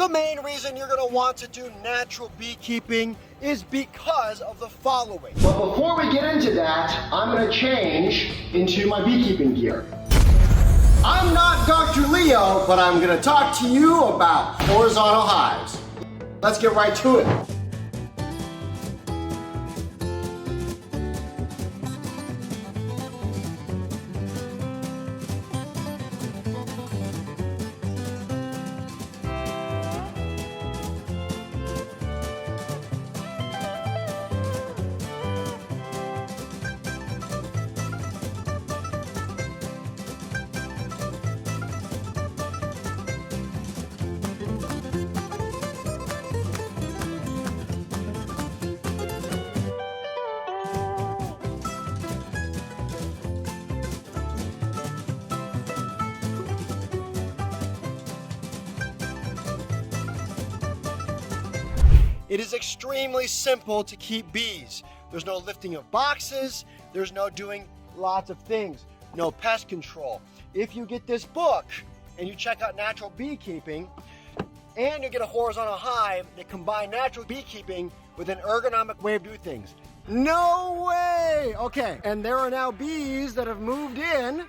The main reason you're going to want to do natural beekeeping is because of the following. But before we get into that, I'm going to change into my beekeeping gear. I'm not Dr. Leo, but I'm going to talk to you about horizontal hives. Let's get right to it. It is extremely simple to keep bees. There's no lifting of boxes, there's no doing lots of things, no pest control. If you get this book and you check out natural beekeeping, and you get a horizontal hive that combine natural beekeeping with an ergonomic way of doing things. No way! Okay, and there are now bees that have moved in